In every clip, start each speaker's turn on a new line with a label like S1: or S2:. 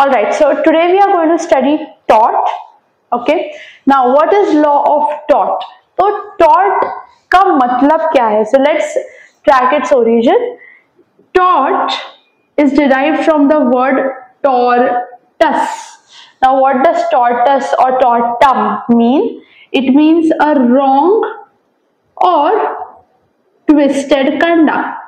S1: All right, so today we are going to study tort. Okay, now what is law of tort? तो tort का मतलब क्या है? So let's track its origin. Tort is derived from the word tortus. Now what does tortus or tortum mean? It means a wrong or twisted conduct.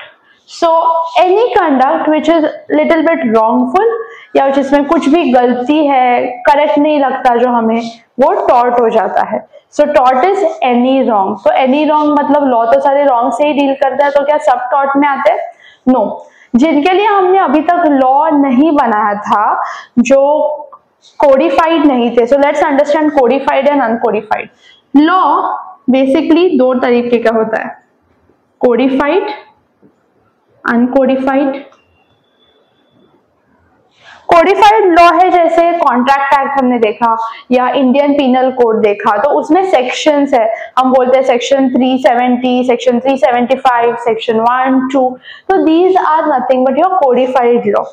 S1: So any conduct which is little bit wrongful या जिसमें कुछ भी गलती है, correct नहीं लगता जो हमें, वो टॉर्ट हो जाता है. सो टॉर्ट इज एनी रॉन्ग. तो एनी रॉन्ग मतलब लॉ तो सारे रॉन्ग से ही डील करता है, तो क्या सब टॉर्ट में आते हैं? नो. जिनके लिए हमने अभी तक लॉ नहीं बनाया था, जो कोडिफाइड नहीं थे. So let's understand codified and uncodified. Law basically दो तरीके का होता है, कोडिफाइड, अनकोडिफाइड. कोडिफाइड लॉ है जैसे कॉन्ट्रैक्ट एक्ट हमने देखा या इंडियन पीनल कोड देखा, तो उसमें सेक्शंस है. हम बोलते हैं सेक्शन 370, सेक्शन 375, सेक्शन 1, 2. तो these are nothing but your codified law.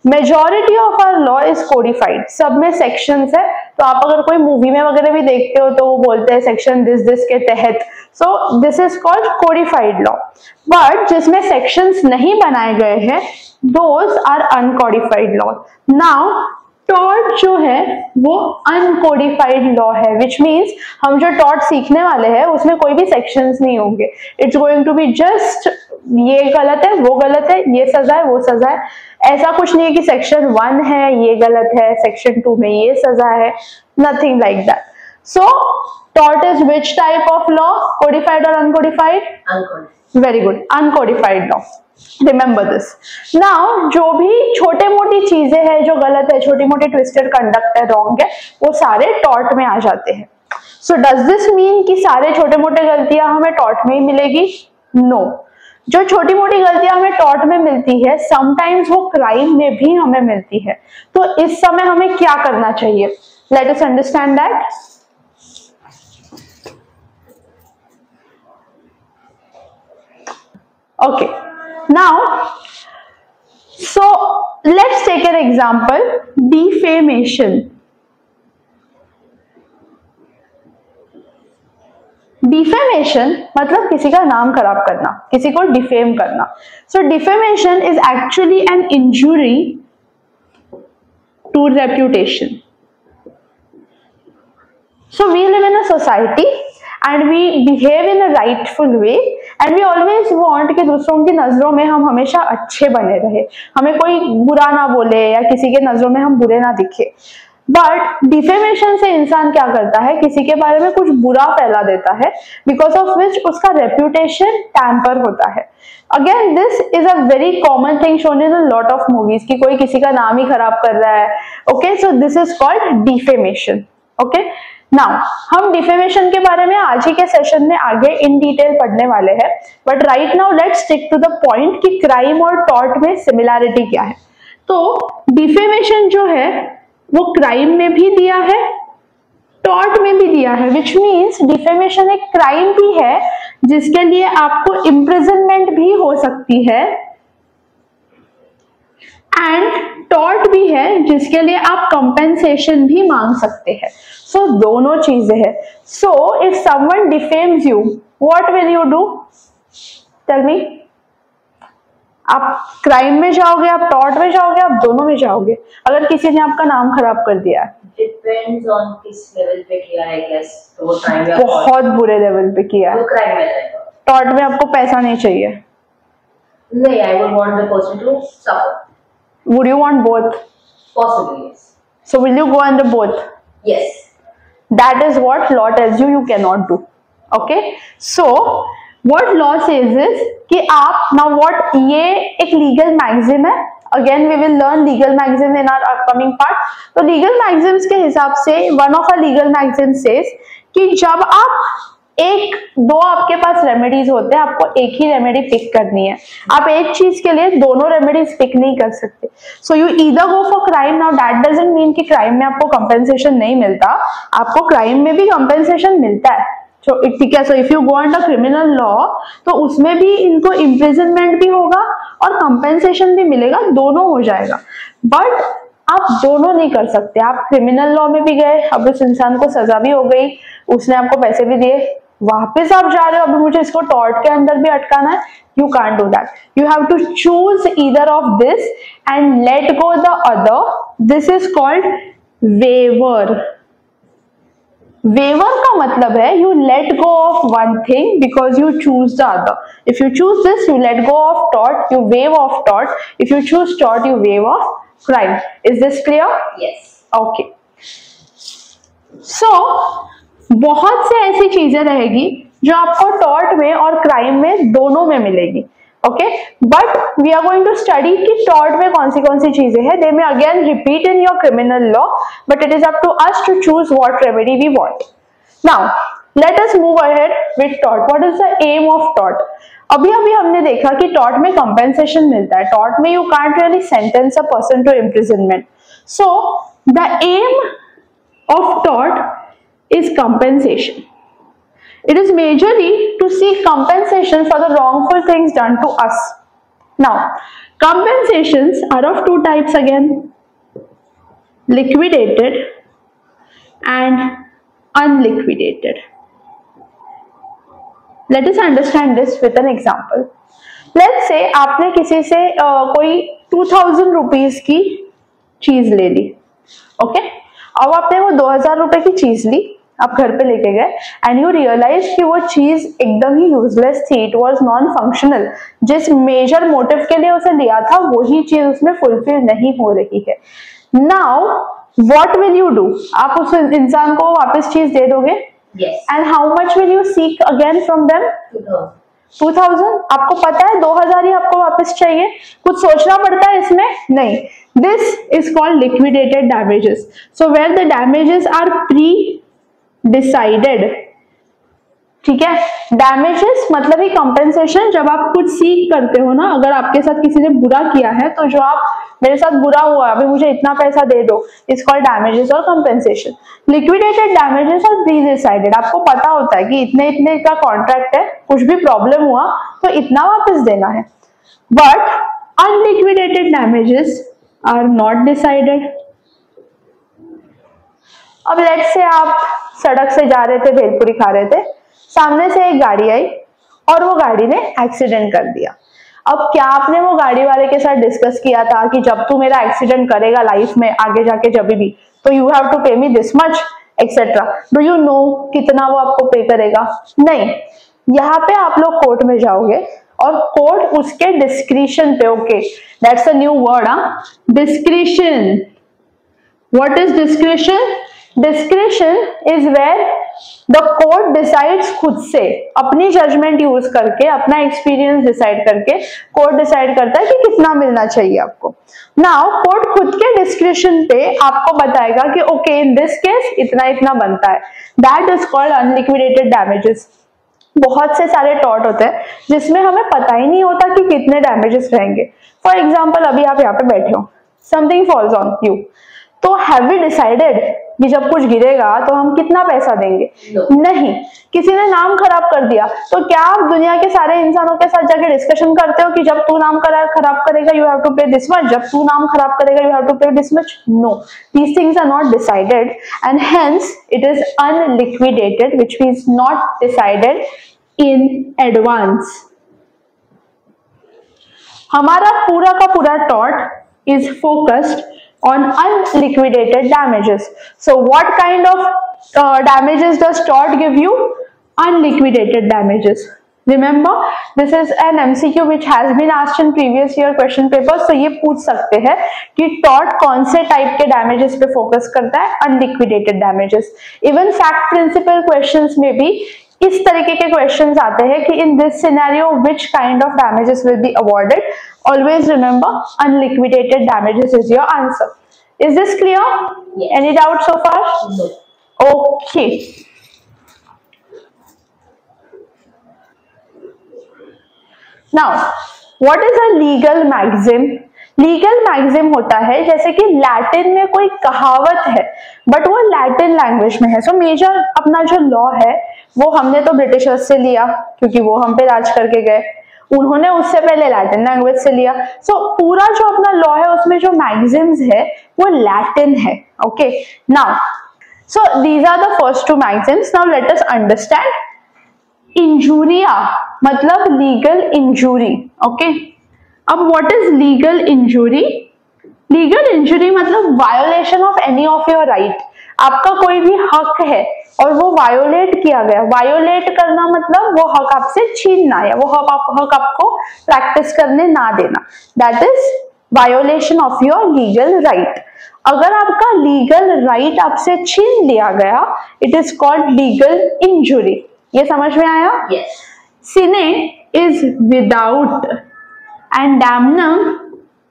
S1: Majority of our law is codified. सब में सेक्शंस है. तो आप अगर कोई मूवी में वगैरह भी देखते हो तो वो बोलते हैं सेक्शन दिस के तहत. So this is called codified law. But जिसमें सेक्शंस नहीं बनाए गए हैं, those are uncodified law. Now tort जो है वो अनकोडिफाइड लॉ है, विच मीन्स हम जो टॉर्ट सीखने वाले हैं उसमें कोई भी सेक्शंस नहीं होंगे. It's going to be just ये गलत है, वो गलत है, ये सजा है, वो सजा है. ऐसा कुछ नहीं है कि सेक्शन 1 है ये गलत है, सेक्शन 2 में ये सजा है. Nothing like that. So tort is which type of law? Codified और uncodified? Uncodified. Very good, uncodified law. Remember this. Now जो भी छोटे मोटी चीजें हैं जो गलत है, छोटी मोटी ट्विस्टेड कंडक्ट है, रॉन्ग है, वो सारे टॉर्ट में आ जाते हैं. सो डज दिस मीन कि सारे छोटे मोटे गलतियां हमें टॉर्ट में ही मिलेगी? नो. जो छोटी मोटी गलतियां हमें टॉर्ट में मिलती है, समटाइम्स वो क्राइम में भी हमें मिलती है. तो इस समय हमें क्या करना चाहिए? Late us understand that. Okay, now so let's take an example, defamation. Defamation मतलब किसी का नाम खराब करना, किसी को डिफेम करना. So defamation is actually an injury to reputation. So we live in a society and we behave in a rightful way and we always want कि दूसरों की नजरों में हम हमेशा अच्छे बने रहे, हमें कोई बुरा ना बोले या किसी के नजरों में हम बुरे ना दिखे. बट डिफेमेशन से इंसान क्या करता है? किसी के बारे में कुछ बुरा फैला देता है, बिकॉज ऑफ विच उसका रेप्यूटेशन टैम्पर होता है. Again this is a very common thing shown in a lot of movies कि कोई किसी का नाम ही खराब कर रहा है. Okay, so this is called defamation. Okay, now हम डिफेमेशन के बारे में आज ही के सेशन में आगे इन डिटेल पढ़ने वाले हैं. But right now let's stick to the point कि क्राइम और टॉर्ट में सिमिलैरिटी क्या है. तो डिफेमेशन जो है वो क्राइम में भी दिया है, टॉर्ट में भी दिया है, विच मीन्स डिफेमेशन एक क्राइम भी है जिसके लिए आपको इम्प्रिजनमेंट भी हो सकती है, एंड टॉर्ट भी है जिसके लिए आप कंपेंसेशन भी मांग सकते हैं. सो दोनों चीजें हैं. So if someone defames you, what will you do? Tell me. आप क्राइम में जाओगे, आप टॉर्ट में जाओगे, आप दोनों में जाओगे अगर किसी ने आपका नाम खराब कर दिया?
S2: डिपेंड्स ऑन किस लेवल पे किया है. गेस तो वो क्राइम में
S1: बहुत बुरे लेवल पे किया है,
S2: वो क्राइम में जाएगा.
S1: टॉर्ट में आपको पैसा नहीं चाहिए.
S2: नहीं, I would want the person to suffer.
S1: Would you want both?
S2: Possibly, yes.
S1: So will you go under both?
S2: Yes.
S1: That is what law tells you cannot do. Okay? So what law says is कि आप now what, ये एक legal maxim है. Again we will learn legal maxim in our upcoming part. तो legal maxims के हिसाब से one of our legal maxims says कि जब आप एक दो आपके पास रेमेडीज होते हैं, आपको एक ही रेमेडी पिक करनी है. आप एक चीज के लिए दोनों रेमेडीज पिक नहीं कर सकते. So you either go for crime. Now that doesn't mean कि क्राइम में आपको कंपेंसेशन नहीं मिलता, आपको क्राइम में भी कंपेंसेशन मिलता है. ठीक है. So if you go under criminal law तो उसमें भी इनको इम्प्रिजनमेंट भी होगा और कंपेंसेशन भी मिलेगा, दोनों हो जाएगा. बट आप दोनों नहीं कर सकते। आप क्रिमिनल लॉ में भी गए, अब उस इंसान को सजा भी हो गई, उसने आपको पैसे भी दिए, वापस आप जा रहे हो अभी मुझे इसको टॉर्ट के अंदर भी अटकाना है, you can't do that. You have to choose either of this and let go the other. This is called waiver. Waiver का मतलब है you let go of one thing because you choose the other. If you choose this, you let go of tort, you waive off tort. If you choose tort, you waive off crime. Is this clear?
S2: Yes.
S1: Okay. So बहुत से ऐसी चीजें रहेगी जो आपको tort में और crime में दोनों में मिलेगी। Okay, but we are going to study कि टॉर्ट में कौन सी चीजें हैं। They may again repeat in your criminal law, but it is up to us to choose what remedy we want. Now let us move ahead with tort. What is the aim of tort? अभी हमने देखा कि tort में compensation मिलता है। Tort में you can't really sentence a person to imprisonment. So the aim of tort is compensation. It is majorly to seek compensation for the wrongful things done to us. Now, compensations are of two types again, liquidated and unliquidated. Let us understand this with an example. Let's say आपने किसी से कोई 2000 rupees की चीज ले ली, okay? अब आपने वो 2000 रुपए की चीज ली, आप घर पे लेके गए एंड यू रियलाइज कि वो चीज एकदम ही यूजलेस थी, इट वाज नॉन फंक्शनल। जिस मेजर मोटिव के लिए उसे लिया था वही चीज उसमें फुलफिल नहीं हो रही है। Now what will you do? आप उस इंसान को वापस चीज दे दोगे? And how much will you seek again from them? 2000। आपको पता है 2000 ही आपको वापस चाहिए, कुछ सोचना पड़ता है इसमें? नहीं। This is called liquidated damages. So where the damages are pre-decided, ठीक है? Damages मतलब ही compensation। जब आप कुछ सीख करते हो ना, अगर आपके साथ किसी ने बुरा किया है तो जो आप मेरे साथ बुरा हुआ अभी मुझे इतना पैसा दे दो, इस कॉल्ड damages और compensation. Liquidated damages are pre-decided. आपको पता होता है कि इतने का कॉन्ट्रैक्ट है, कुछ भी प्रॉब्लम हुआ तो इतना वापस देना है। But unliquidated damages are not decided. अब लेट्स से आप सड़क से जा रहे थे, भेलपुरी खा रहे थे, सामने से एक गाड़ी आई और वो गाड़ी ने एक्सीडेंट कर दिया। अब क्या आपने वो गाड़ी वाले के साथ डिस्कस किया था कि जब तू मेरा एक्सीडेंट करेगा लाइफ में आगे जाके जब भी, तो यू हैव टू पे me this much etcetera? Do you know कितना वो आपको पे करेगा? नहीं। यहाँ पे आप लोग कोर्ट में जाओगे और कोर्ट उसके डिस्क्रिशन पे, okay that's a new word, discretion. What is discretion? Discretion is where the court decides खुद से, अपनी जजमेंट यूज करके, अपना एक्सपीरियंस डिसाइड करके कोर्ट डिसाइड करता है कि कितना मिलना चाहिए आपको। नाउ कोर्ट खुद के डिस्क्रिशन पे आपको बताएगा कि ओके इन दिस केस इतना बनता है। That is called unliquidated damages. बहुत से सारे टॉर्ट होते हैं जिसमें हमें पता ही नहीं होता कि कितने डैमेजेस रहेंगे। फॉर एग्जाम्पल अभी आप यहाँ पे बैठे हो, समथिंग फॉल्स ऑन यू, तो हैव वी डिसाइडेड कि जब कुछ गिरेगा तो हम कितना पैसा देंगे? नहीं। किसी ने नाम खराब कर दिया तो क्या आप दुनिया के सारे इंसानों के साथ जाके डिस्कशन करते हो कि जब तू नाम खराब करेगा you have to pay this much, जब तू नाम खराब करेगा you have to pay this much? No, these things are not decided and hence it is unliquidated which means not decided in advance. हमारा पूरा का पूरा tort is focused on unliquidated damages. So what kind of damages does tort give you? Unliquidated damages. Remember, this is an MCQ which has been asked in previous year question papers. So ये पूछ सकते हैं कि tort कौन से type के damages पे focus करता है? Unliquidated damages. Even fact principle questions में भी इस तरीके के क्वेश्चंस आते हैं कि in this scenario which kind of damages will be awarded? Always remember unliquidated damages is your answer. Is this clear?
S2: Yes.
S1: Any doubt so far?
S2: No.
S1: Okay. Now, what is a legal maxim? Legal maxim होता है जैसे कि Latin में कोई कहावत है but वो Latin language में है। सो मेजर अपना जो लॉ है वो हमने तो ब्रिटिशर्स से लिया क्योंकि वो हम पे राज करके गए। उन्होंने उससे पहले लैटिन लैंग्वेज से लिया। सो पूरा जो अपना लॉ है उसमें जो मैगजीम्स है वो लैटिन है। Okay, now so these are the first two maxims. Now let us understand injuria मतलब लीगल इंजूरी। ओके, अब what is legal injury? Legal injury मतलब violation of any of your right. आपका कोई भी हक है और वो वायोलेट किया गया। वायोलेट करना मतलब वो हक आपसे छीनना या वो हक आपको प्रैक्टिस करने ना देना। That is violation of your legal right. अगर आपका लीगल राइट आपसे छीन लिया गया, it is called legal injury. ये समझ में आया?
S2: Yes.
S1: Sine is without and damnum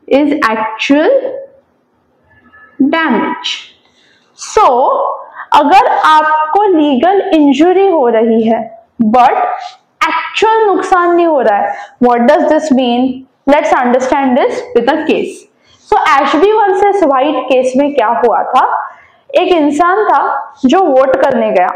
S1: is actual damage. So, अगर आपको लीगल इंजुरी हो रही है बट एक्चुअल नुकसान नहीं हो रहा है, what does this mean? Let's understand this with a case. So Ashby versus white case में क्या हुआ था? एक इंसान था जो वोट करने गया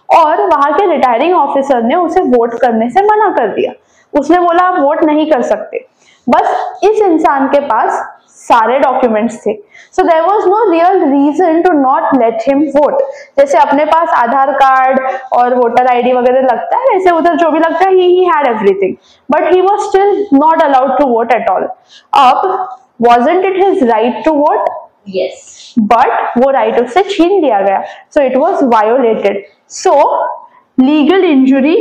S1: और वहां के रिटायरिंग ऑफिसर ने उसे वोट करने से मना कर दिया। उसने बोला आप वोट नहीं कर सकते। बस इस इंसान के पास सारे डॉक्यूमेंट्स थे, so there was no real reason to not let him vote. जैसे अपने पास आधार कार्ड और वोटर आईडी वगैरह लगता है, वैसे उधर जो भी लगता है he had everything, but he was still not allowed to vote at all. अब wasn't it his right to vote?
S2: Yes.
S1: But वो राइट उससे छीन लिया गया, so it was violated. So legal injury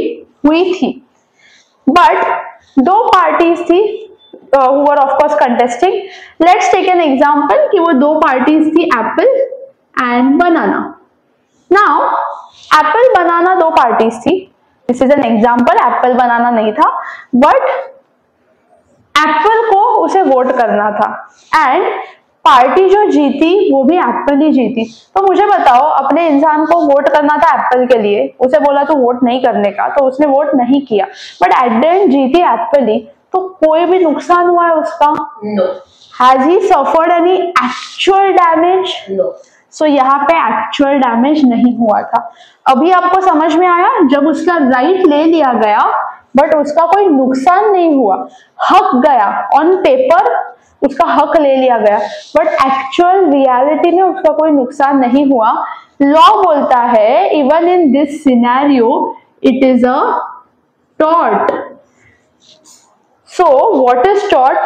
S1: हुई थी। बट दो पार्टीज थी who were of course contesting. Let's take an example कि वो दो पार्टीज थी Apple and banana. Now apple banana दो पार्टीज थी। This is an example, apple banana नहीं था बट एप्पल को उसे वोट करना था एंड पार्टी जो जीती वो भी एप्पल ही जीती। तो मुझे बताओ, अपने इंसान को वोट करना था एप्पल के लिए, उसे बोला तो वोट नहीं करने का, तो उसने वोट नहीं किया बट एट द एंड जीती एप्पल ही, तो कोई भी नुकसान हुआ है उसका?
S2: No.
S1: Has he suffered any actual damage?
S2: No.
S1: सो यहाँ पे एक्चुअल डैमेज नहीं हुआ था। अभी आपको समझ में आया? जब उसका राइट ले लिया गया बट उसका कोई नुकसान नहीं हुआ, हक गया, ऑन पेपर उसका हक ले लिया गया बट एक्चुअल रियलिटी में उसका कोई नुकसान नहीं हुआ। लॉ बोलता है even in this scenario it is a tort. So what is tort?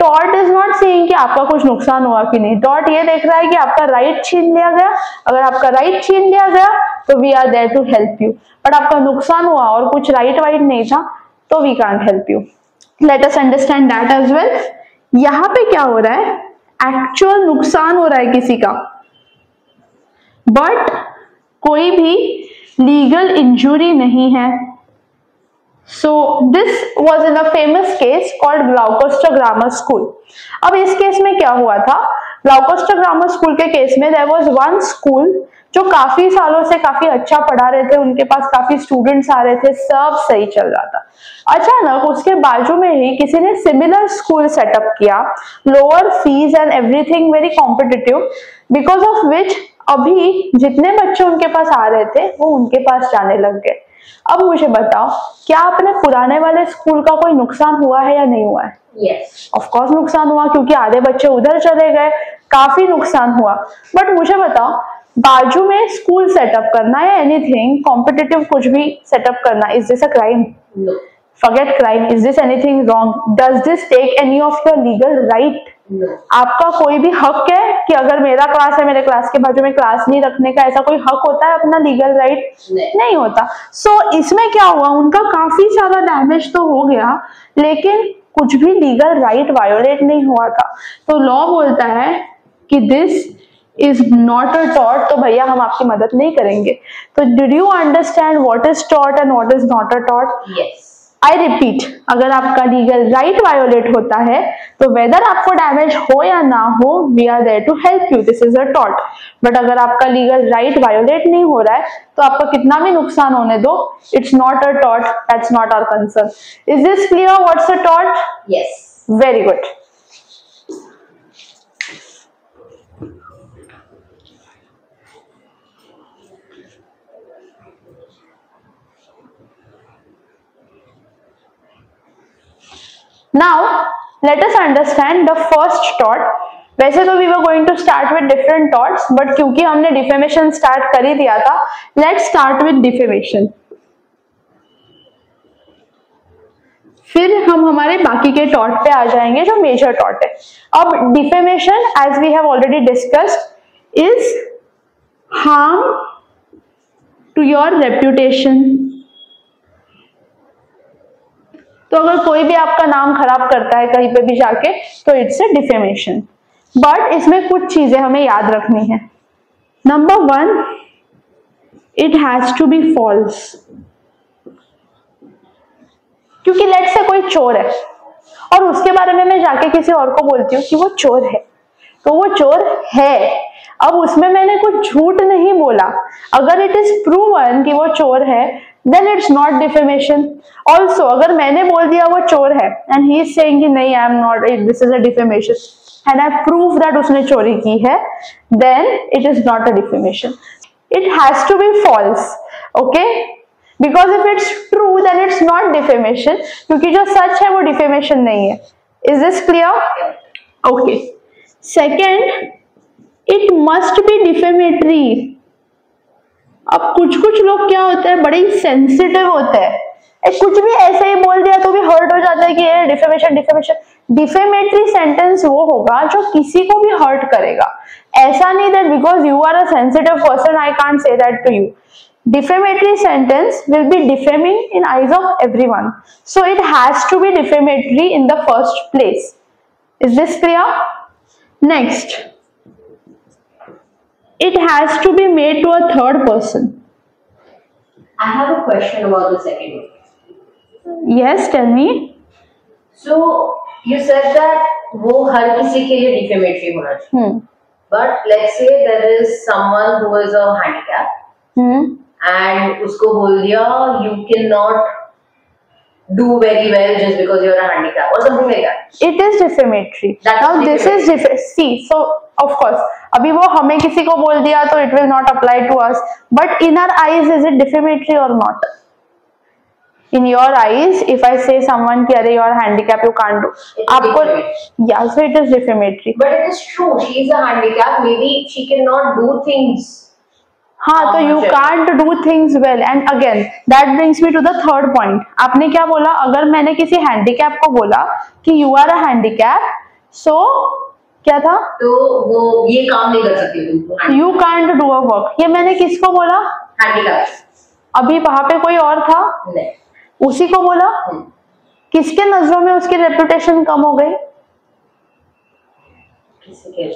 S1: Tort is not saying कि आपका कुछ नुकसान हुआ कि नहीं। टॉर्ट ये देख रहा है कि आपका राइट छीन लिया गया, अगर आपका राइट छीन लिया गया तो we are there to help you, but आपका नुकसान हुआ और कुछ राइट वाइट नहीं था तो we can't help you. Let us understand that as well. यहाँ पे क्या हो रहा है? एक्चुअल नुकसान हो रहा है किसी का बट कोई भी लीगल इंजुरी नहीं है। So this was in a famous case called Gloucester Grammar School. अब इस केस में क्या हुआ था? Gloucester Grammar School के केस में there was one school जो काफी सालों से काफी अच्छा पढ़ा रहे थे, उनके पास काफी स्टूडेंट्स आ रहे थे, सब सही चल रहा था। अचानक उसके बाजू में ही किसी ने सिमिलर स्कूल सेटअप किया, lower fees and everything very competitive, because of which अभी जितने बच्चे उनके पास आ रहे थे वो उनके पास जाने लग गए। अब मुझे बताओ, क्या अपने पुराने वाले स्कूल का कोई नुकसान हुआ है या नहीं हुआ है?
S2: Yes.
S1: ऑफ कोर्स नुकसान हुआ, क्योंकि आधे बच्चे उधर चले गए, काफी नुकसान हुआ। बट मुझे बताओ, बाजू में स्कूल सेटअप करना या एनीथिंग कॉम्पिटिटिव कुछ भी सेटअप करना, is this a crime?
S2: No.
S1: Forget crime. Is this anything wrong? Does this take any of your legal right?
S2: No.
S1: आपका कोई भी हक है कि अगर मेरा क्लास है, मेरे क्लास के बाजू में क्लास नहीं रखने का, ऐसा कोई हक होता है अपना लीगल राइट? नहीं होता। सो इसमें क्या हुआ? उनका काफी सारा डैमेज तो हो गया लेकिन कुछ भी लीगल राइट वायोलेट नहीं हुआ था। तो लॉ बोलता है कि this is not a tort, तो भैया हम आपकी मदद नहीं करेंगे। तो did you understand what is tort and what is not a tort?
S2: Yes.
S1: I repeat, अगर आपका लीगल राइट वायोलेट होता है तो वेदर आपको डैमेज हो या ना हो, we are there to help you, this is a tort. But अगर आपका लीगल राइट वायोलेट नहीं हो रहा है तो आपका कितना भी नुकसान होने दो, it's not a tort, that's not our concern. Is this clear what's a tort?
S2: Yes.
S1: Very good. Now let us understand the first टॉट. वैसे तो we were going to start with different torts, but क्योंकि हमने defamation start कर ही दिया था, let's start with defamation. फिर हम हमारे बाकी के टॉट पे आ जाएंगे जो मेजर टॉट है. अब defamation as we have already discussed is harm to your reputation. तो अगर कोई भी आपका नाम खराब करता है कहीं पे भी जाके तो इट्स ए डिफेमेशन. बट इसमें कुछ चीजें हमें याद रखनी है. Number 1, it has to be false. क्योंकि लेट से कोई चोर है और उसके बारे में मैं जाके किसी और को बोलती हूँ कि वो चोर है, तो वो चोर है. अब उसमें मैंने कुछ झूठ नहीं बोला. अगर इट इज प्रूवन कि वो चोर है then it's not defamation. Also अगर मैंने बोल दिया वो चोर है एंड ही इज सेइंग कि नहीं I am not, this is a defamation, and I prove that उसने चोरी की है, then it is not a defamation. It has to be false. Okay, because if it's true then it's not defamation, क्योंकि जो सच है वो defamation नहीं है. Is this clear? Okay. Second, it must be defamatory. अब कुछ लोग क्या होते हैं, बड़े ही सेंसिटिव होते हैं. कुछ भी ऐसे ही बोल दिया तो भी हर्ट हो जाता है कि ये डिफेमेशन डिफेमेशन. डिफेमेटरी सेंटेंस वो होगा जो किसी को भी हर्ट करेगा. ऐसा नहीं that because you are a sensitive person I can't say that to you. Defamatory sentence will be defaming in eyes of everyone. So it has to be defamatory in the first place. Is this clear? Next, it has to be made to a third person.
S2: I have a question about the second one.
S1: Yes, tell me.
S2: So you said that वो हर किसी के लिए defamatory होना चाहिए. But let's say there is someone who is a handicap. And उसको बोल दिया you cannot do very well just because you're a handicap or something like that.
S1: It is defamatory. Now this is see, so of course अभी वो हमें किसी को बोल दिया तो it will not apply to us, but in our eyes is it defamatory or not? In your eyes if I say someone कि अरे you're handicapped you can't do, आपको yeah, so it is defamatory.
S2: But it is true, she is a handicap, maybe she cannot do things.
S1: हाँ, तो you can't do things well. And again that brings me to the third point. आपने क्या बोला, अगर मैंने किसी handicap को बोला कि you are a handicap, so क्या था,
S2: तो वो ये काम नहीं कर सकती तुम.
S1: You can't do a work. ये मैंने किसको बोला?
S2: हैंडीकैप.
S1: अभी वहां पे कोई और था?
S2: नहीं.
S1: उसी को बोला. किसके नजरों में उसकी रेपुटेशन कम हो गई?
S2: किसी के.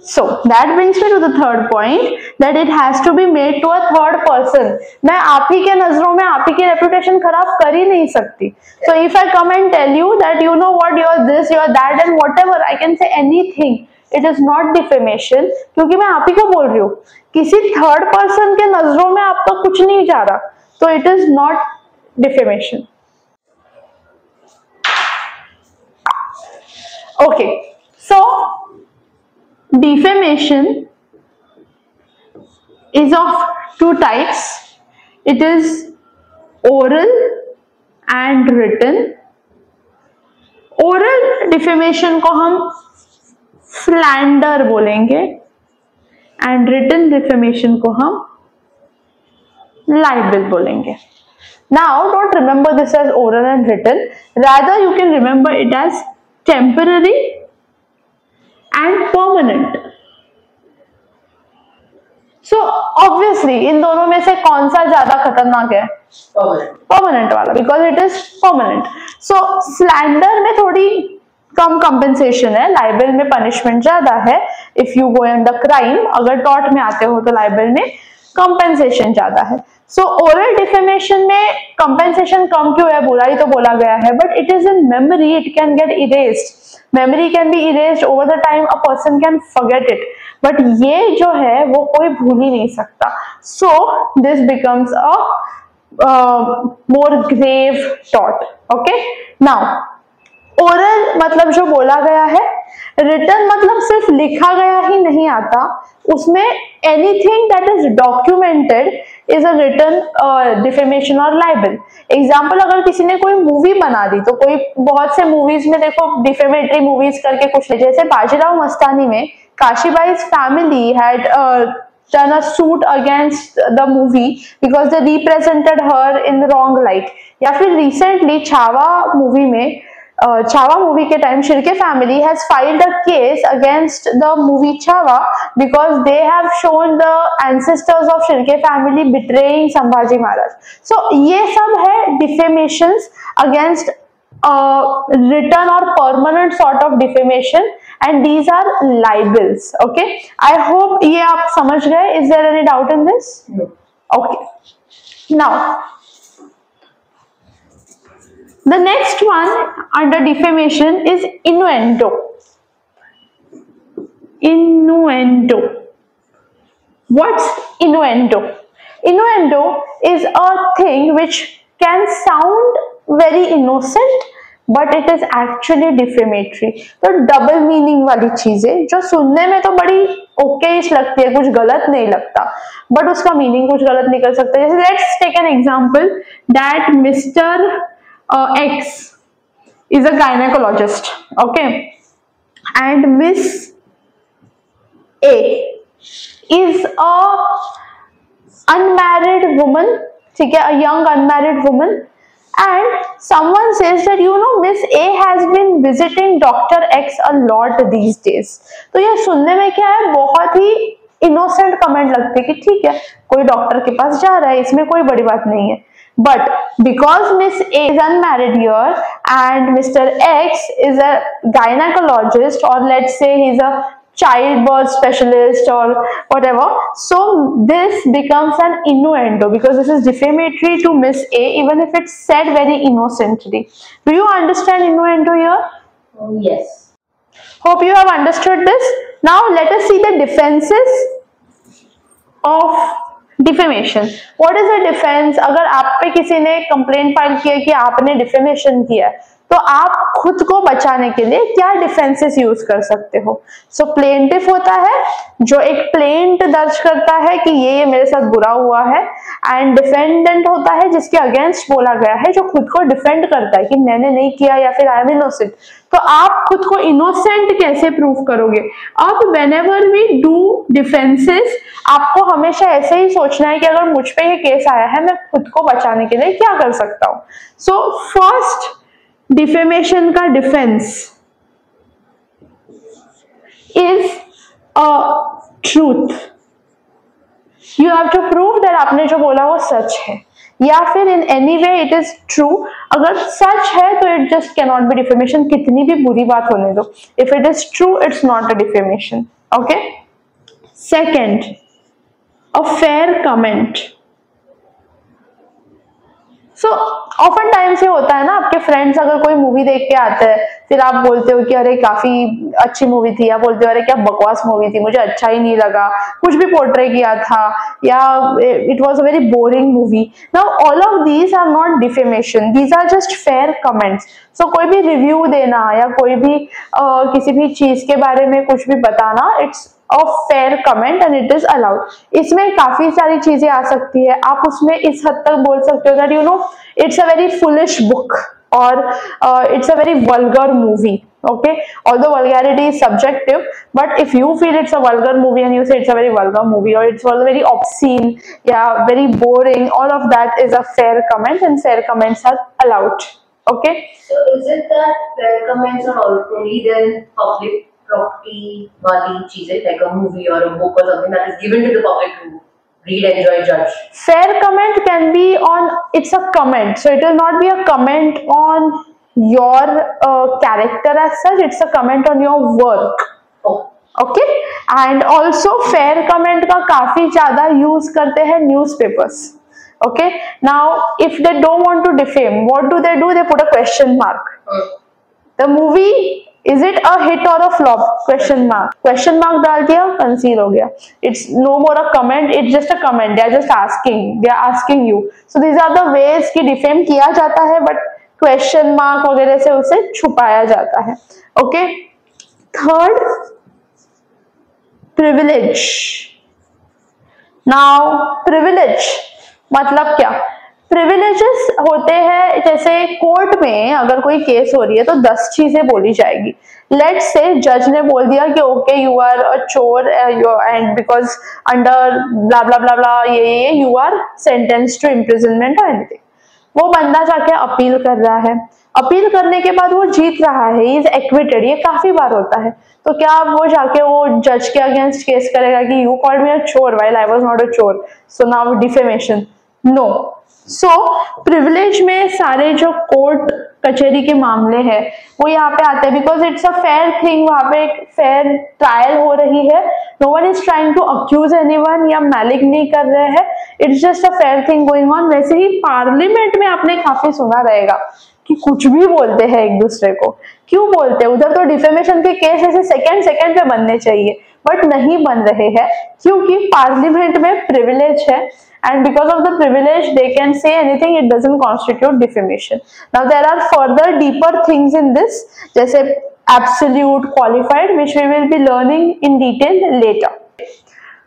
S1: So that brings me to the third point, that it has to be made to a third person. मैं आप ही के नजरों में आप ही की रेपुटेशन खराब कर ही नहीं सकती. So if I come and tell you that you know what, you are this, you are that and whatever, I can say anything, it is not defamation, क्योंकि मैं आप ही को बोल रही हूँ. किसी थर्ड पर्सन के नजरों में आपका कुछ नहीं जा रहा, तो it is not defamation. Okay, so defamation is of two types. It is oral and written. Oral defamation को हम slander बोलेंगे and written defamation को हम libel बोलेंगे. Now don't remember this as oral and written, rather you can remember it as temporary and permanent. So obviously इन दोनों में से कौन सा ज्यादा खतरनाक है? Permanent वाला, because it is permanent. So slander में थोड़ी कम compensation है, libel में punishment ज्यादा है. If you go under crime, अगर tort में आते हो तो libel में compensation ज्यादा है. So oral defamation में compensation कम क्यों है? बुरा ही तो बोला गया है, but it is in memory, it can get erased. Memory can be erased over the time, a person can forget it. But ये जो है वो कोई भूल ही नहीं सकता. So this becomes a more grave tort. Okay. Now oral मतलब जो बोला गया है, written मतलब सिर्फ लिखा गया ही नहीं आता, उसमें anything that is documented is a written defamation or libel. Example, अगर किसी ने कोई मूवी बना दी, तो कोई बहुत से मूवीज में देखो डिफेमेटरी मूवीज करके कुछ, जैसे बाजीराव मस्तानी में काशीबाई's family had done a suit against the movie because they represented her in the wrong light. या फिर recently छावा मूवी में, छावा मूवी के time Shirke family has filed a case against the movie Chhawa because they have shown the ancestors of Shirke family betraying Sambhaji Maharaj. So ये सब है defamations against written or permanent sort of defamation, and these are libels. Okay, I hope ये आप समझ गए. Is there any doubt in this?
S2: No.
S1: Okay, now the next one under defamation is innuendo. Innuendo. What's innuendo? Innuendo is a thing which can sound very innocent but it is actually defamatory. तो double meaning वाली चीजें जो सुनने में तो बड़ी ओकेश लगती है, कुछ गलत नहीं लगता, बट उसका मीनिंग कुछ गलत निकल सकता है. जैसे let's take an example that mister X is a gynecologist, okay, and Miss A is a unmarried woman, ठीक है, a young unmarried woman, and someone says that you know Miss A has been visiting Dr. X a lot these days. तो ये सुनने में क्या है, बहुत ही innocent comment लगती है कि ठीक है, कोई डॉक्टर के पास जा रहा है, इसमें कोई बड़ी बात नहीं है. But because Miss A is unmarried here and Mr. X is a gynecologist, or let's say he's a childbirth specialist or whatever, so this becomes an innuendo because this is defamatory to Miss A even if it's said very innocently. Do you understand innuendo here?
S2: Yes.
S1: Hope you have understood this. Now let us see the defenses of defamation. What is a defence? अगर आप पे किसी ने complaint file किया कि आपने defamation किया है, तो आप खुद को बचाने के लिए क्या डिफेंसेस यूज कर सकते हो. सो प्लेंटिफ होता है जो एक प्लेंट दर्ज करता है कि ये मेरे साथ बुरा हुआ है, एंड डिफेंडेंट होता है जिसके अगेंस्ट बोला गया है, जो खुद को डिफेंड करता है कि मैंने नहीं किया या फिर आई एम इनोसेंट. तो आप खुद को इनोसेंट कैसे प्रूव करोगे? अब व्हेनेवर वी डू डिफेंसेस, आपको हमेशा ऐसे ही सोचना है कि अगर मुझ पे ये केस आया है, मैं खुद को बचाने के लिए क्या कर सकता हूँ. सो फर्स्ट डिफेमेशन का defence is a truth. You have to prove that आपने जो बोला वो सच है, या फिर in any way it is true. अगर सच है तो it just can not be defamation, कितनी भी बुरी बात होने दो. If it is true it's not a defamation. Okay. Second, a fair comment. So often times ये होता है ना, आपके फ्रेंड्स अगर कोई मूवी देख के आते हैं, फिर आप बोलते हो कि अरे काफी अच्छी मूवी थी, या बोलते हो अरे क्या बकवास मूवी थी, मुझे अच्छा ही नहीं लगा, कुछ भी पोर्ट्रे किया था, या it was a very boring movie. Now all of these are not defamation, these are just fair comments. So कोई भी रिव्यू देना या कोई भी किसी भी चीज के बारे में कुछ भी बताना, it's of fair comment and it is allowed. इसमें काफी सारी चीजें आ सकती है. आप उसमें इस हद तक बोल सकते हो that you know it's a very foolish book or it's a very vulgar movie. Okay, although vulgarity is subjective, but if you feel it's a vulgar movie and you say it's a very vulgar movie, or it's very obscene, yeah, very boring, all of that is a fair comment and fair comments are allowed. Okay.
S2: So is it that fair comments are only there in public property wali cheezein, like a movie or a book or something that is given to the public to read, enjoy, judge?
S1: Fair comment can be on, it's a comment, so it will not be a comment on your character as such, it's a comment on your work.
S2: Oh.
S1: Okay. And also fair comment का काफी ज्यादा use करते हैं newspapers. Okay. Now if they don't want to defame, what do? They put a question mark. The movie, is it a hit or a flop? Question mark. Question mark डाल दिया, conceal हो गया. It's no more a comment, it's just a comment. They are just asking. They are asking you. So these are the ways कि defame किया जाता है, but question mark वगैरह से उसे छुपाया जाता है. Okay. Third, privilege. Now privilege मतलब क्या, प्रिविलेजेस होते हैं, जैसे कोर्ट में अगर कोई केस हो रही है तो 10 चीजें बोली जाएगी। लेट्स से जज ने बोल दिया कि ओके यू आर अ चोर and because under blah blah blah blah ये you are sentence to imprisonment और एनीथिंग। वो बंदा जाके अपील कर रहा है, अपील करने के बाद वो जीत रहा है, इज एक्विटेड, ये काफी बार होता है। तो क्या वो जाके वो जज के अगेंस्ट केस करेगा कि यू कॉल्ड मी अ चोर while I was not a चोर, सो नाउ डिफेमेशन? नो। सो प्रिविलेज में सारे जो कोर्ट कचहरी के मामले हैं वो यहाँ पे आते हैं, because it's a fair thing, वहां पे एक फेयर ट्रायल हो रही है, no one is trying to accuse anyone या मैलिग नहीं कर रहे हैं, it's just a fair thing going on. वैसे ही पार्लियामेंट में आपने काफी सुना रहेगा कि कुछ भी बोलते हैं एक दूसरे को, क्यों बोलते हैं? उधर तो डिफेमेशन के केस ऐसे सेकंड सेकंड पे बनने चाहिए, बट नहीं बन रहे हैं क्योंकि पार्लियामेंट में प्रिविलेज है, and because of the privilege they can say anything, it doesn't constitute defamation. Now there are further deeper things in this, जैसे absolute, qualified, which we will be learning in detail later.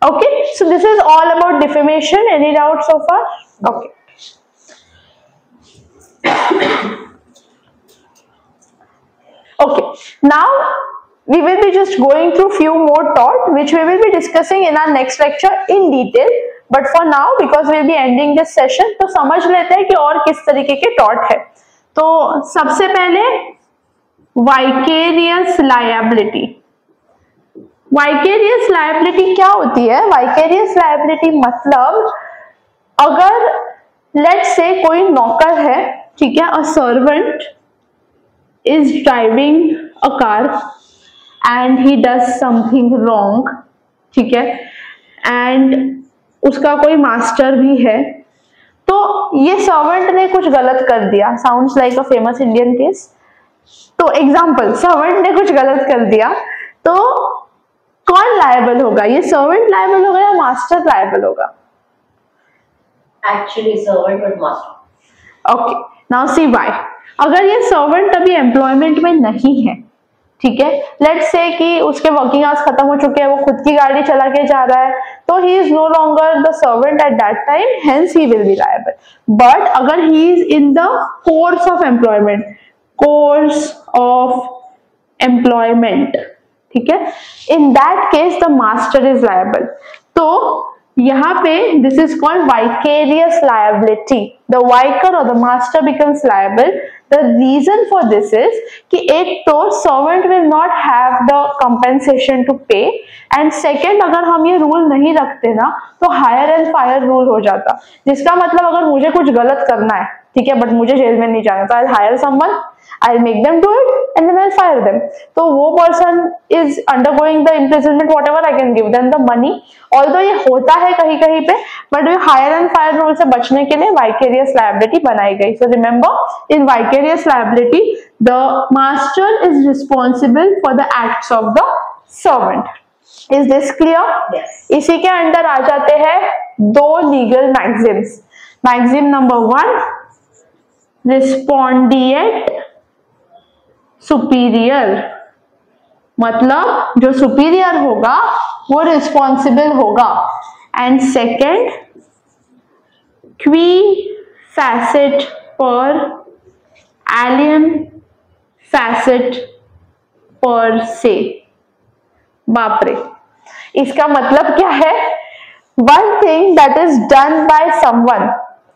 S1: Okay, so this is all about defamation. Any doubts so far? Okay. Okay, now we will be just going through few more taught which we will be discussing in our next lecture in detail, but for now because we will be ending this session, तो समझ लेते हैं कि और किस तरीके के taught है। तो सबसे पहले vicarious liability। vicarious liability क्या होती है? vicarious liability मतलब अगर let's say कोई नौकर है, ठीक है, a servant is driving a car and he does something wrong, ठीक है, and उसका कोई मास्टर भी है, तो ये सर्वेंट ने कुछ गलत कर दिया, sounds like a famous Indian case. तो एग्जांपल, सर्वेंट ने कुछ गलत कर दिया, तो कौन लायबल होगा? ये सर्वेंट लायबल होगा या मास्टर लायबल होगा?
S2: Actually servant but master.
S1: Okay, now see why. अगर ये सर्वेंट अभी एम्प्लॉयमेंट में नहीं है, ठीक है, लेट्स से कि उसके वर्किंग आवर्स खत्म हो चुके हैं, वो खुद की गाड़ी चला के जा रहा है, तो he is no longer the servant at that time, hence he will be liable. But अगर he is in the course of employment, ठीक है, in that case the master is liable. तो यहाँ पे this is called vicarious liability, the vicar और the master becomes liable. The reason for this is कि एक तो servant will not have the compensation to pay, and second अगर हम ये रूल नहीं रखते ना तो हायर एंड फायर रूल हो जाता, जिसका मतलब अगर मुझे कुछ गलत करना है, ठीक है, बट मुझे जेल में नहीं जाना, तो I hire someone, I'll make them do it and then I'll fire them. तो वो person is undergoing the imprisonment, whatever I can give them the money. Although ये होता है कहीं कहीं पे, but ये hire and fire rule से बचने के लिए vicarious liability बनाई गई। So remember, in vicarious liability, the master is responsible for the acts of the servant. Is this clear?
S2: Yes.
S1: इसी के अंदर आ जाते हैं दो legal maxims. Maxim number 1, respondeat superior, मतलब जो सुपीरियर होगा वो रिस्पॉन्सिबल होगा, and second qui facit per alium facit per se. बाप रे, इसका मतलब क्या है? One thing that is done by someone,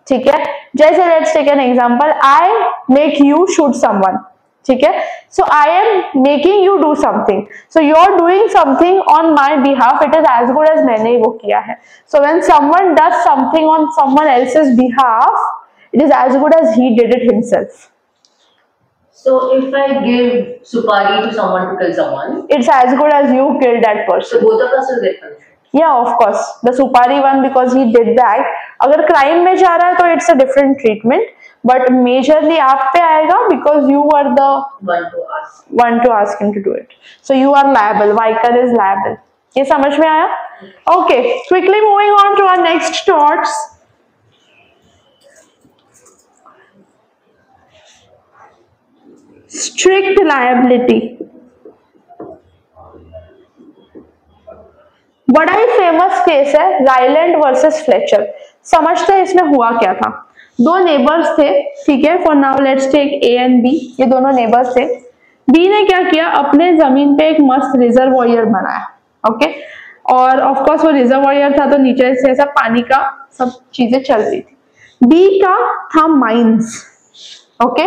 S1: ठीक है, जैसे let's take an example, I make you shoot someone, ठीक है, so I am making you do something, so you are doing something on my behalf, it is as good as मैंने वो किया है। So when someone does something on someone else's behalf, it is as good as he did it himself.
S2: So if I give supari to someone to kill someone,
S1: it's as good as you killed that person.
S2: So both of us will get punished.
S1: Yeah, of course. The supari one because he did the act. अगर crime में जा रहा है तो it's a different treatment, but majorly आप पे आएगा because you were the one to ask him to do it. So you are liable. Vicar is liable. ये समझ में आया? Okay. Quickly moving on to our next thoughts. Strict liability. बड़ा ही famous case है Ryland versus Fletcher. समझते हैं इसमें हुआ क्या था। दो नेबर्स थे, ठीक है, for now let's take A and B, ये दोनों नेबर्स थे। बी ने क्या किया, अपने जमीन पे एक मस्त रिजर्वॉयर बनाया, ओके, और ऑफ कोर्स वो रिजर्वॉयर था तो नीचे से ऐसा पानी का सब चीजें चल रही थी। बी का था माइंस, ओके।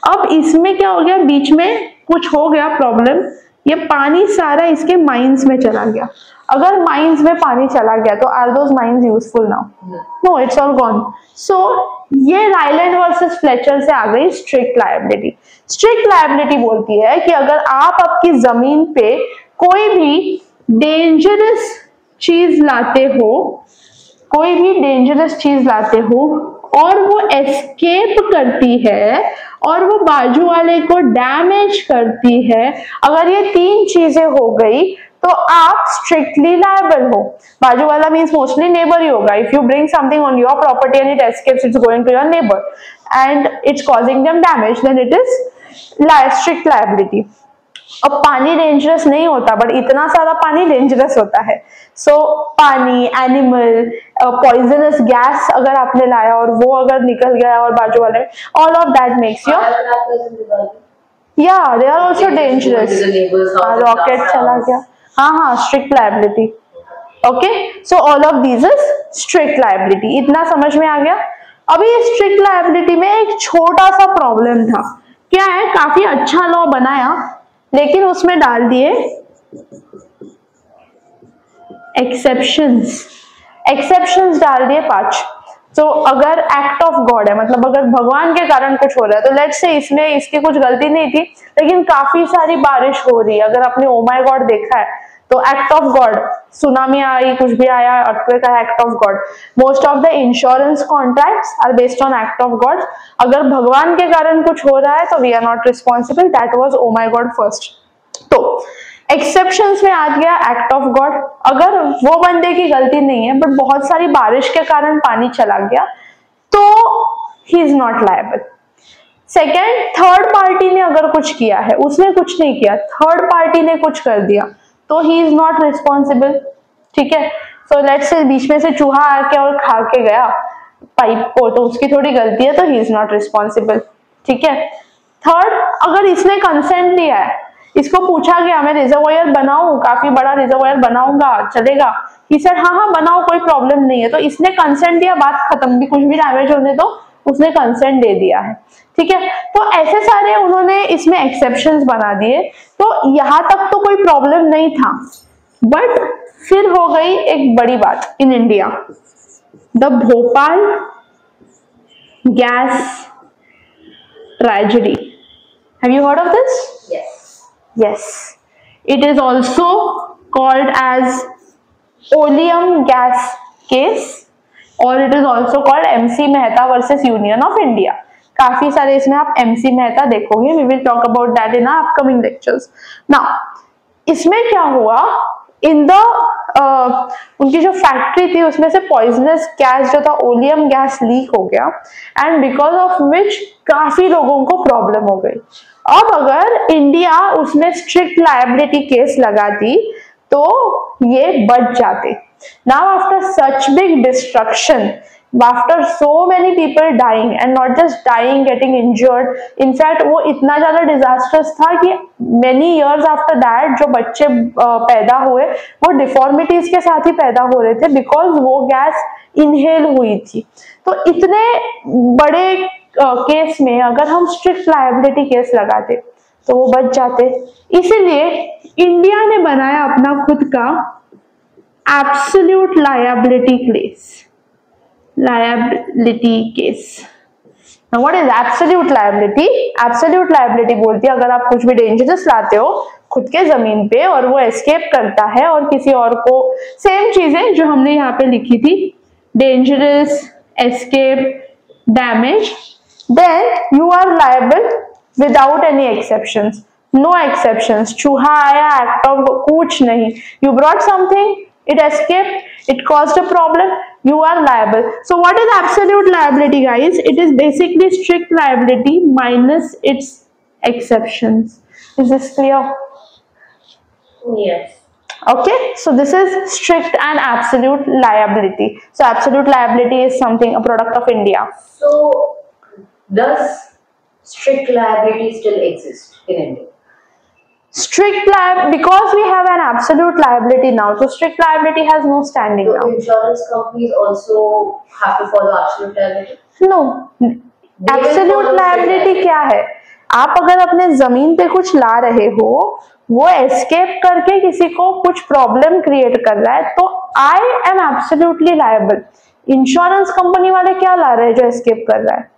S1: अब इसमें क्या हो गया, बीच में कुछ हो गया प्रॉब्लम, ये पानी सारा इसके माइंस में चला गया। अगर माइंस में पानी चला गया तो are those mines useful now? No, it's all gone. So ये रायलैंड वर्सेस फ्लेचर से आ गई स्ट्रिक्ट लायबिलिटी। स्ट्रिक्ट लायबिलिटी बोलती है कि अगर आप आपकी जमीन पे कोई भी डेंजरस चीज लाते हो, कोई भी डेंजरस चीज लाते हो और वो एस्केप करती है और वो बाजू वाले को डैमेज करती है, अगर ये तीन चीजें हो गई तो आप स्ट्रिक्टली लायबल हो। बाजू वाला मीन्स मोस्टली नेबर ही होगा। If you bring something on your property and it escapes, it's going to your neighbour and it's causing them damage, then it is strict liability. अब पानी डेंजरस नहीं होता, but इतना सारा पानी डेंजरस होता है। सो पानी, एनिमल, पॉइजनस गैस अगर आपने लाया और वो अगर निकल गया और बाजू वाले, all of that makes you, या they are also dangerous. Rocket चला गया, हाँ, strict liability, okay. So all of these is strict liability. इतना समझ में आ गया। अभी स्ट्रिक्ट लायबिलिटी में एक छोटा सा प्रॉब्लम था, क्या है, काफी अच्छा लॉ बनाया लेकिन उसमें डाल दिए एक्सेप्शंस। एक्सेप्शंस डाल दिए 5। तो अगर एक्ट ऑफ गॉड है, मतलब अगर भगवान के कारण कुछ हो रहा है, तो लेट्स से इसमें इसकी कुछ गलती नहीं थी लेकिन काफी सारी बारिश हो रही है, अगर आपने ओ माय गॉड देखा है तो एक्ट ऑफ गॉड, सुनामी आई, कुछ भी आया, अर्थक्वेक आया, act of God. Most of the insurance contracts are based on act of God. अगर भगवान के कारण कुछ हो रहा है तो we are not responsible, that was oh my God first. तो एक्सेप्शंस में आ गया एक्ट ऑफ गॉड, अगर वो बंदे की गलती नहीं है बट बहुत सारी बारिश के कारण पानी चला गया तो he is not liable. Second, third party ने अगर कुछ किया है, उसने कुछ नहीं किया, थर्ड पार्टी ने कुछ कर दिया तो ही इज नॉट रिस्पॉन्सिबल, ठीक है। सो लेट्स से बीच में से चूहा आके और खा के गया पाइप को, तो उसकी थोड़ी गलती है, तो ही इज नॉट रिस्पॉन्सिबल, ठीक है। थर्ड, अगर इसने कंसेंट दिया है, इसको पूछा गया मैं रिजर्वॉयर बनाऊं, काफी बड़ा रिजर्वॉयर बनाऊंगा, चलेगा? ही सेड हाँ बनाओ, कोई प्रॉब्लम नहीं है, तो इसने कंसेंट दिया, बात खत्म, भी कुछ भी डैमेज होने तो उसने कंसेंट दे दिया है, ठीक है। तो ऐसे सारे उन्होंने इसमें एक्सेप्शंस बना दिए, तो यहां तक तो कोई प्रॉब्लम नहीं था। बट फिर हो गई एक बड़ी बात in India, the Bhopal gas tragedy. Have you heard of this? Yes, it is also called as oleum gas case और it is also called MC Mehta versus Union of India। काफी सारे इसमें आप MC मेहता देखोगे, we will talk about that in our upcoming lectures। Now, इसमें क्या हुआ, in the उनकी जो फैक्ट्री थी उसमें से पॉइजनस गैस जो था, ओलियम गैस, लीक हो गया एंड बिकॉज ऑफ विच काफी लोगों को प्रॉब्लम हो गई। अब अगर इंडिया उसमें स्ट्रिक्ट लायबिलिटी केस लगाती तो ये बच जाते। Now after such big destruction, after so many people dying and not just dying, getting injured, in fact वो इतना ज्यादा disastrous था कि many years after that जो बच्चे पैदा हुए वो deformities के साथ ही पैदा हो रहे थे because वो गैस inhale हुई थी। तो इतने बड़े केस में अगर हम strict liability केस लगाते तो वो बच जाते। इसीलिए इंडिया ने बनाया अपना खुद का absolute liability case। Now what is absolute liability? Absolute liability बोलती है अगर आप कुछ भी डेंजरस लाते हो खुद के जमीन पे और वो एस्केप करता है और किसी और को, सेम चीजें जो हमने यहाँ पे लिखी थी, dangerous, escape, damage, then you are liable without any exceptions, no exceptions। चूहा आया, एक्ट ऑफ कुछ नहीं, you brought something, it escaped, it caused a problem, you are liable। So what is absolute liability, guys? It is basically strict liability minus its exceptions। Is this clear?
S2: Yes।
S1: Okay, so this is strict and absolute liability. So absolute liability is something, a product of India.
S2: So does strict liability still exist in India?
S1: Strict liability, because we have an absolute liability now, so strict liability has no standing
S2: So
S1: now.
S2: insurance companies also have to follow absolute liability?
S1: No, absolute liability क्या है? आप अगर अपने जमीन पे कुछ ला रहे हो, वो एस्केप करके किसी को कुछ प्रॉब्लम क्रिएट कर रहा है, तो I am absolutely liable. Insurance company वाले क्या ला रहे हैं जो एस्केप कर रहा है?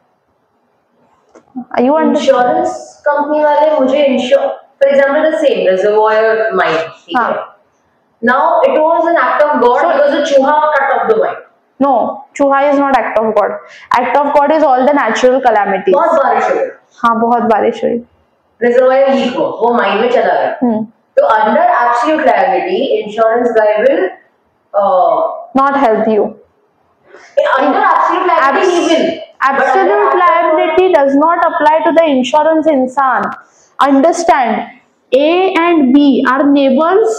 S2: इंश्योरेंस कंपनी वाले मुझे for example the same reservoir mine. Now it was an act of God because the chuha cut off the mine.
S1: No, chuha is not act of God. Act of God is all the natural calamities.
S2: बहुत बारिश हुई.
S1: हाँ, बहुत बारिश हुई.
S2: Reservoir leak हो, वो mine में चला गया. तो under absolute liability, insurance guy will
S1: not help you.
S2: Under absolute liability, he will.
S1: Absolute liability does not apply to the insurance insan. Understand, A and B are neighbors,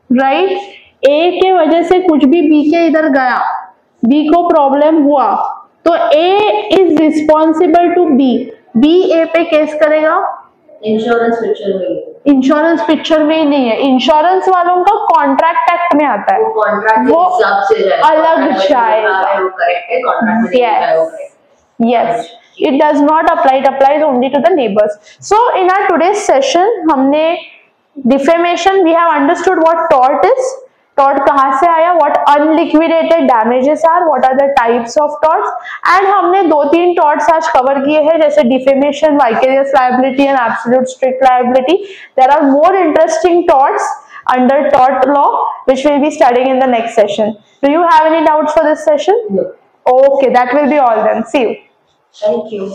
S1: right? A के वजह से कुछ भी B के इधर गया, B को problem हुआ, तो A is responsible to B. B A पे केस करेगा.
S2: इंश्योरेंस पिक्चर में,
S1: इंश्योरेंस पिक्चर में ही नहीं है. इंश्योरेंस वालों का कॉन्ट्रैक्ट एक्ट में आता है,
S2: वो कॉन्ट्रैक्ट
S1: वो
S2: अलग
S1: जाएगा.
S2: वो करेक्ट है, कॉन्ट्रैक्ट में है वो correct.
S1: Yes, it does not apply. It applies only to the neighbors. So in our today's session, हमने defamation, we have understood what tort is. Tort कहाँ से आया? What unliquidated damages are? What are the types of torts? And हमने 2-3 torts आज cover किए हैं, जैसे defamation, vicarious liability and absolute strict liability. There are more interesting torts under tort law, which we'll be studying in the next session. Do you have any doubts for this session?
S2: No.
S1: Okay, that will be all then. See you.
S2: Thank you.